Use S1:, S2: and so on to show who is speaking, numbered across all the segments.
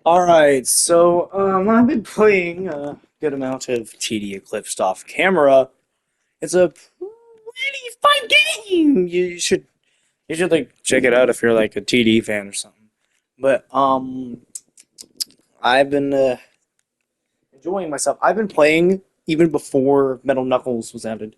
S1: Alright, so I've been playing a good amount of TD Eclipse off camera. It's a pretty fun game. You should like check it out if you're like a TD fan or something. But I've been enjoying myself. I've been playing even before Metal Knuckles was added.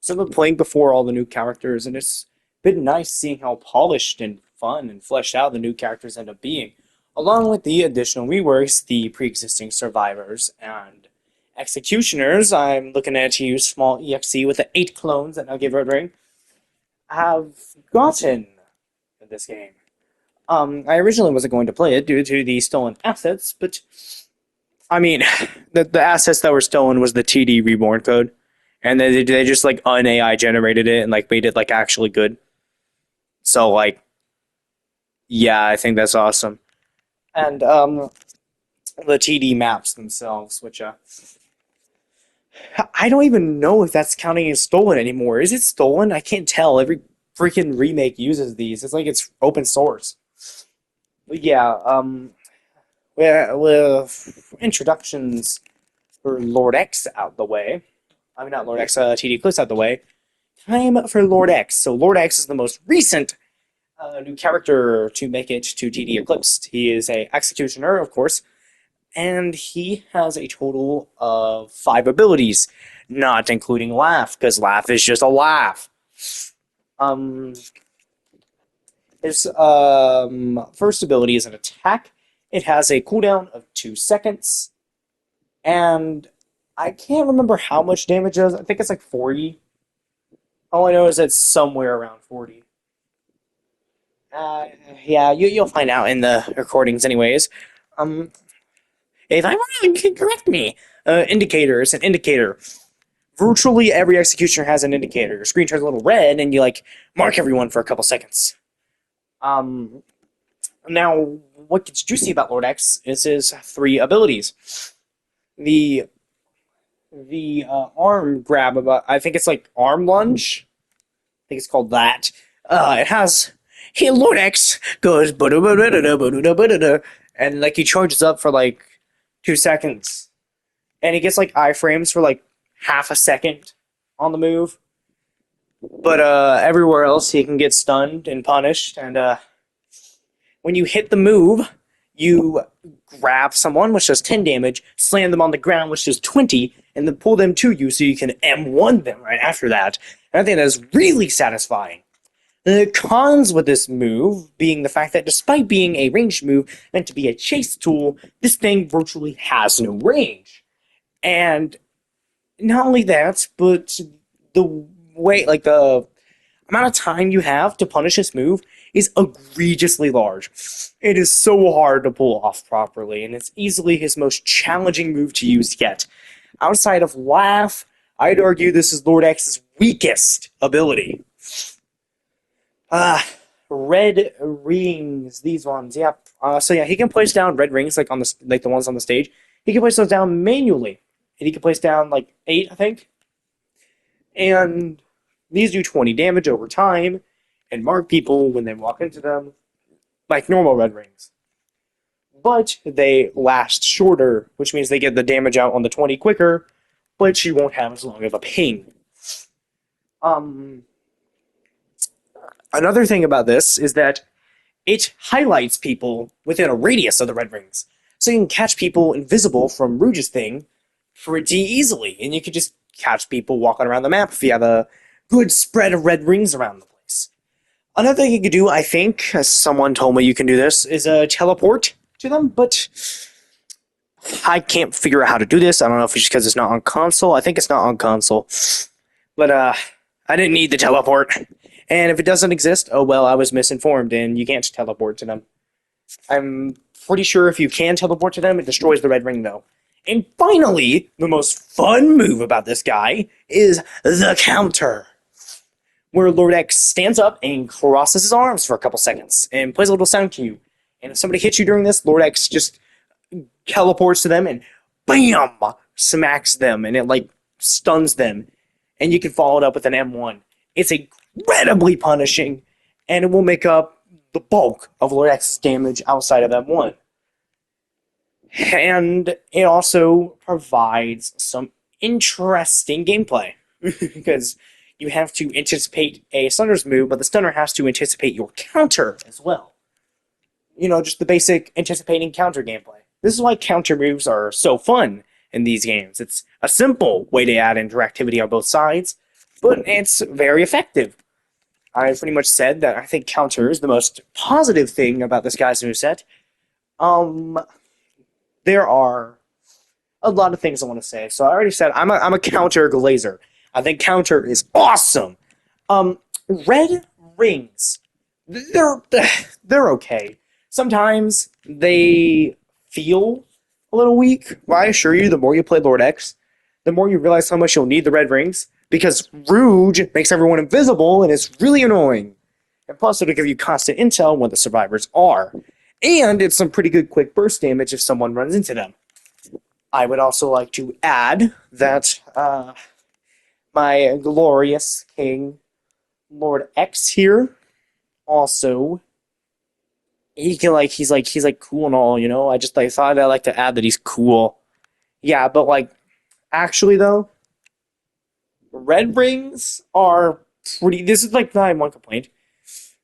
S1: So I've been playing before all the new characters, and it's been nice seeing how polished and fun and fleshed out the new characters end up being, along with the additional reworks, the pre-existing survivors and executioners. I'm looking at use small EXE with the 8 clones that now give Red Ring have gotten in this game. I originally wasn't going to play it due to the stolen assets, but I mean, the assets that were stolen was the TD Reborn code, and they just like un AI generated it and like made it like actually good. So like, yeah, I think that's awesome. And the TD maps themselves, which I don't even know if that's counting as stolen anymore. Is it stolen? I can't tell. Every freaking remake uses these. It's like it's open source. But yeah, with introductions for Lord X out the way. I mean, not Lord X, TD Eclipse out the way. Time for Lord X. So Lord X is the most recent new character to make it to TD Eclipse. He is a executioner, of course, and he has a total of 5 abilities, not including Laugh, because Laugh is just a laugh. Um, his first ability is an attack. It has a cooldown of 2 seconds, and I can't remember how much damage it does. I think it's like 40. All I know is it's somewhere around 40. Yeah, you'll find out in the recordings anyways. Um, if I'm wrong, you can correct me. Indicator is an indicator. Virtually every executioner has an indicator. Your screen turns a little red, and you like mark everyone for a couple seconds. Um, Now, what gets juicy about Lord X is his 3 abilities. The arm grab, about I think it's like arm lunge. I think it's called that. It has hey Lord X goes and like he charges up for like 2 seconds, and he gets like iframes for like half a second on the move. But everywhere else he can get stunned and punished, and when you hit the move, you grab someone, which does 10 damage, slam them on the ground, which does 20, and then pull them to you so you can M1 them right after that. And I think that is really satisfying. The cons with this move being the fact that despite being a ranged move meant to be a chase tool, this thing virtually has no range. And not only that, but the way, like the amount of time you have to punish this move is egregiously large. It is so hard to pull off properly, and it's easily his most challenging move to use yet. Outside of Laugh, I'd argue this is Lord X's weakest ability. Red rings, these ones, yeah. So yeah, he can place down red rings like on the ones on the stage. He can place those down manually, and he can place down like 8, I think. And these do 20 damage over time and mark people when they walk into them, like normal red rings. But they last shorter, which means they get the damage out on the 20 quicker, but you won't have as long of a ping. Another thing about this is that it highlights people within a radius of the red rings. So you can catch people invisible from Rouge's thing pretty easily, and you can just catch people walking around the map if you have a good spread of red rings around the place. Another thing you could do, I think, as someone told me you can do this, is teleport to them, but I can't figure out how to do this. I don't know if it's just because it's not on console. I think it's not on console. But I didn't need the teleport. And if it doesn't exist, oh well, I was misinformed, and you can't teleport to them. I'm pretty sure if you can teleport to them, it destroys the red ring, though. And finally, the most fun move about this guy is the counter, where Lord X stands up and crosses his arms for a couple seconds and plays a little sound cue. And if somebody hits you during this, Lord X just teleports to them and BAM! Smacks them, and it like stuns them. And you can follow it up with an M1. It's incredibly punishing, and it will make up the bulk of Lord X's damage outside of M1. And it also provides some interesting gameplay because you have to anticipate a stunner's move, but the stunner has to anticipate your counter as well. Just the basic anticipating counter gameplay. This is why counter moves are so fun in these games. It's a simple way to add interactivity on both sides, but it's very effective. I pretty much said that I think counter is the most positive thing about this guy's moveset. There are a lot of things I want to say. So I already said I'm a counter glazer. I think counter is awesome. Red rings, they're okay. Sometimes they feel a little weak. Well, I assure you, the more you play Lord X, the more you realize how much you'll need the red rings, because Rouge makes everyone invisible and it's really annoying. And plus, it'll give you constant intel on what the survivors are. And it's some pretty good quick burst damage if someone runs into them. I would also like to add that my glorious king, Lord X here, also he's cool and all, I just thought I'd like to add that he's cool. Yeah, but actually though, red rings are pretty. This is my one complaint.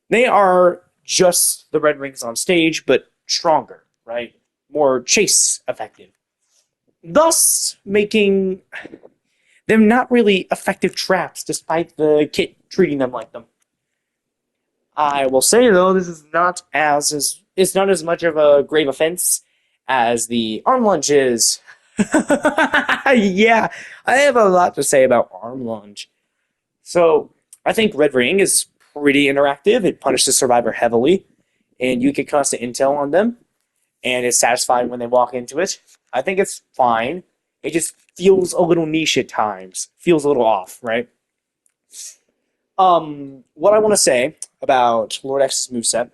S1: They are just the red rings on stage, but stronger, right? More chase effective. Thus making them not really effective traps, despite the kit treating them like them. I will say though, this is not as much of a grave offense as the arm lunge is. Yeah, I have a lot to say about arm lunge. So I think red ring is pretty interactive. It punishes the survivor heavily, and you get constant intel on them, and it's satisfying when they walk into it. I think it's fine. It just feels a little niche at times. Feels a little off, right? What I want to say about Lord X's moveset,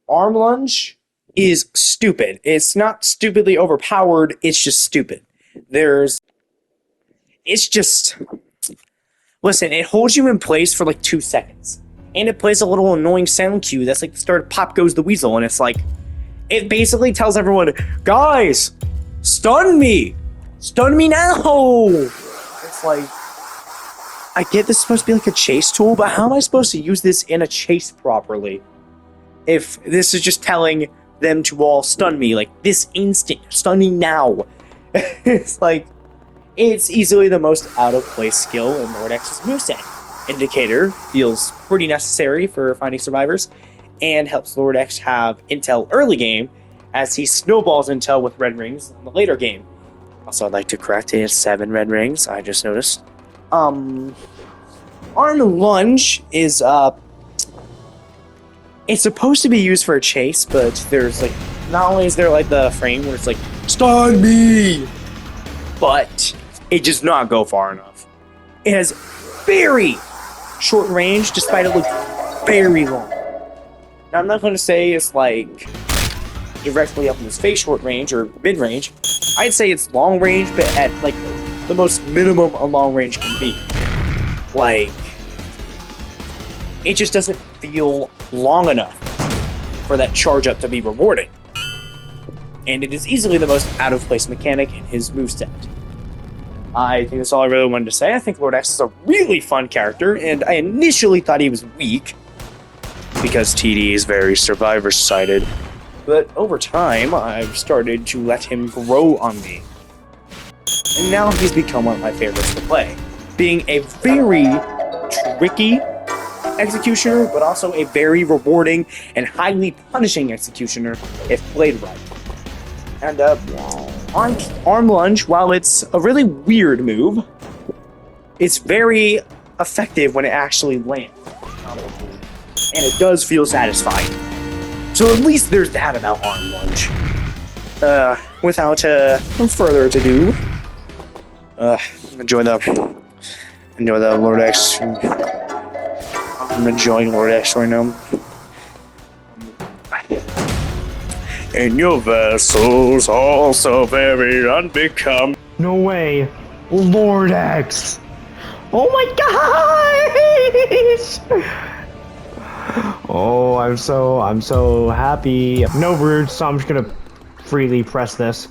S1: arm lunge is stupid. It's not stupidly overpowered, it's just stupid. Listen, it holds you in place for 2 seconds. And it plays a little annoying sound cue that's like the start of Pop Goes the Weasel, and it basically tells everyone, guys, stun me! Stun me now! It's I get this is supposed to be a chase tool, but how am I supposed to use this in a chase properly? If this is just telling them to all stun me, this instant, stun me now. It's easily the most out-of-place skill in Lord X's moveset. Indicator feels pretty necessary for finding survivors, and helps Lord X have intel early game, as he snowballs intel with red rings in the later game. Also, I'd like to correct it, 7 red rings, I just noticed. Arm lunge is, it's supposed to be used for a chase, but there's, not only is there, the frame where it's stun me! But it does not go far enough. It has very short range, despite it looking very long. Now, I'm not going to say it's, directly up in his face short range or mid-range. I'd say it's long range, but at, the most minimum a long range can be. It just doesn't feel long enough for that charge up to be rewarding. And it is easily the most out-of-place mechanic in his moveset. I think that's all I really wanted to say. I think Lord X is a really fun character, and I initially thought he was weak, because TDE is very survivor-sided. But over time, I've started to let him grow on me. And now he's become one of my favorites to play, being a very tricky executioner, but also a very rewarding and highly punishing executioner if played right. And arm lunge, while it's a really weird move, it's very effective when it actually lands. And it does feel satisfying. So at least there's that about arm lunge. Without further ado, enjoy the Lord X. I'm enjoying Lord X right now. And your vessel's also very unbecome.
S2: No way. Lord X. Oh my gosh! Oh, I'm so happy. No Rouge, so I'm just gonna freely press this.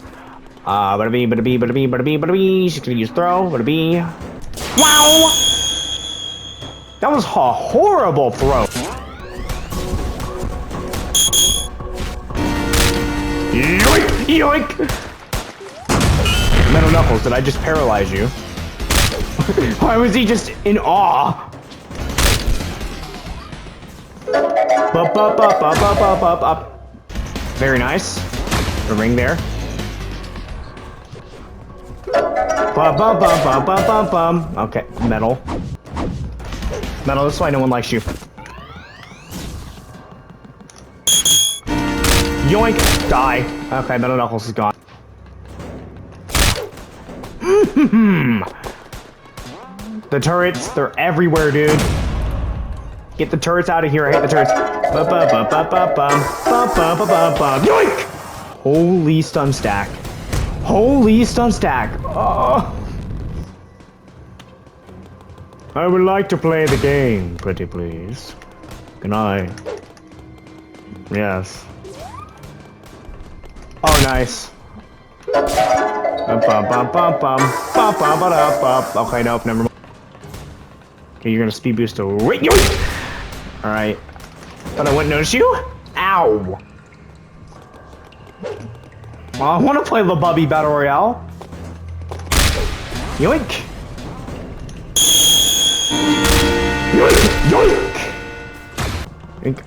S2: Bada bee, bada bee, bada bee, bada bee, bada bee. She's gonna use throw, bada bee. Wow! That was a horrible throw. Yoink! Yoink! Metal Knuckles, did I just paralyze you? Why was he just in awe? Up. Very nice. The ring there. Okay, metal. Metal, that's why no one likes you. Yoink! Die. Okay, Metal Knuckles is gone. The turrets, they're everywhere, dude. Get the turrets out of here. I hate the turrets. Yoink! Holy stun stack. Holy stun stack. Oh. I would like to play the game, pretty please. Can I? Yes. Oh, nice. Okay, nope, never mind. Okay, you're gonna speed boost to Alright. Thought I wouldn't notice you? Ow! I wanna play the Bubby Battle Royale. Yoink! Yoink! Yoink! Yoink.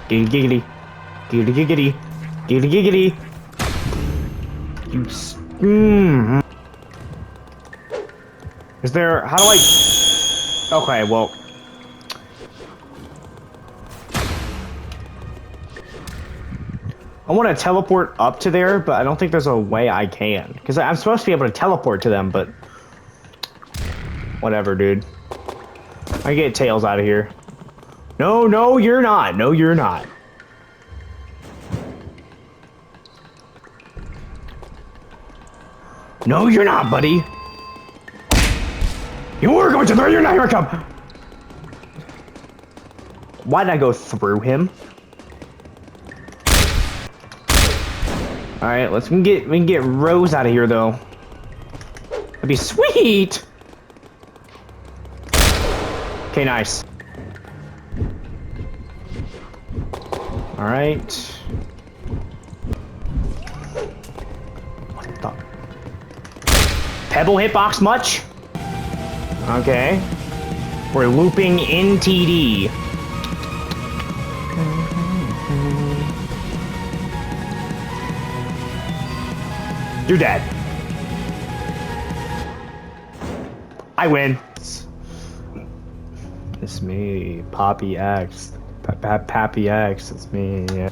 S2: Giggity. Giggity giggity. Giggity giggity. You Is there... How do I... Okay, well... I want to teleport up to there, but I don't think there's a way I can. Because I'm supposed to be able to teleport to them, but... Whatever, dude. I get Tails out of here. No, no, you're not. No, you're not. No, you're not, buddy. You were going to throw your Nightmare Cup! Why did I go through him? Alright, we can get Rose out of here though. That'd be sweet! Okay, nice. Alright. What the? Pebble hitbox much? Okay. We're looping in TD. You're dead. I win. It's me, Poppy X. Pappy X, it's me. Yeah.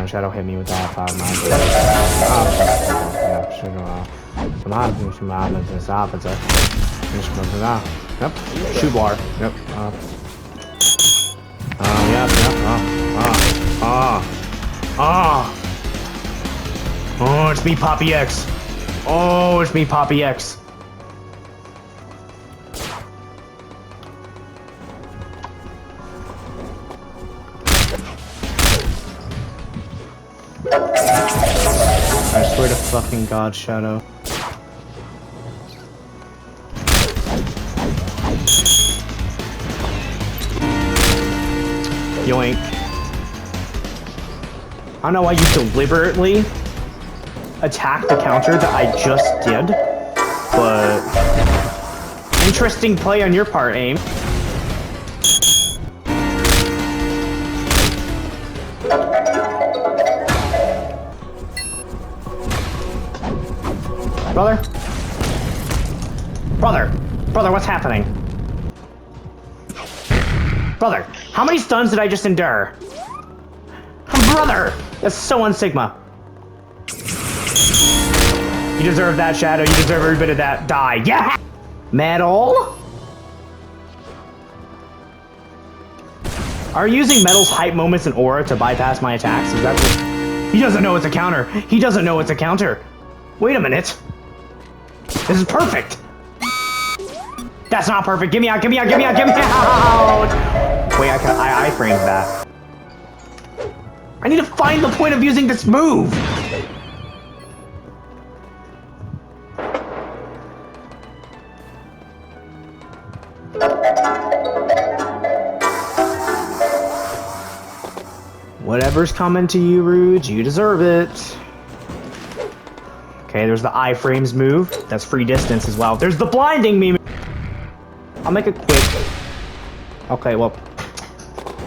S2: Shadow hit me with that 5 Yep. Shoe bar. Yep. Yep. Oh, it's me, Poppy X. Oh, it's me, Poppy X. I swear to fucking God, Shadow. Yoink. I don't know why you deliberately attacked the counter that I just did, but interesting play on your part, AIM. Brother, what's happening? Brother, how many stuns did I just endure? Brother, that's so unsigma. You deserve that, Shadow. You deserve every bit of that. Die. Yeah! Metal? Are you using Metal's hype moments and aura to bypass my attacks? Is that what... He doesn't know it's a counter. He doesn't know it's a counter. Wait a minute. This is perfect. That's not perfect. Get me out, get me out, get me out, get me out! Wait, I framed that. I need to find the point of using this move! Whatever's coming to you, Rouge, you deserve it. Okay, there's the iframes move. That's free distance as well. There's the blinding me. I'll make it quick. Okay, well,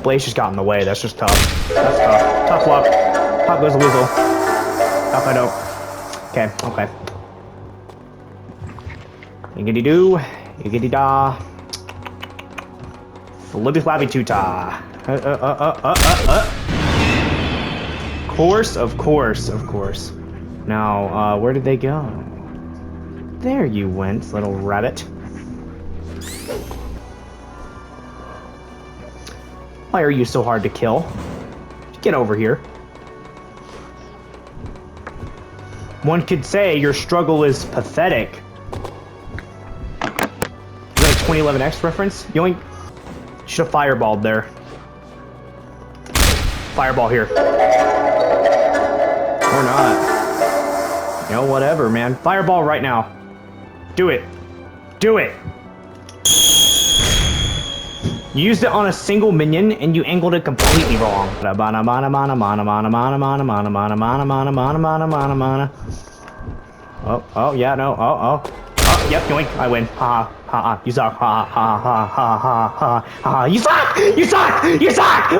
S2: Blaze just got in the way. That's just tough. That's tough. Tough luck. Pop goes the weasel. Tough I don't. Okay, okay. Yiggity doo. Yiggity da. Flippy flappy tuta. Of course. Now, where did they go? There you went, little rabbit. Why are you so hard to kill? Get over here. One could say your struggle is pathetic. Is that a 2011X reference? You only should have fireballed there. Fireball here. Or not. You know, whatever, man. Fireball right now. Do it. Do it. You used it on a single minion, and you angled it completely wrong. Oh, yeah, no, oh, yep, yoink, I win. You suck, you suck! You suck!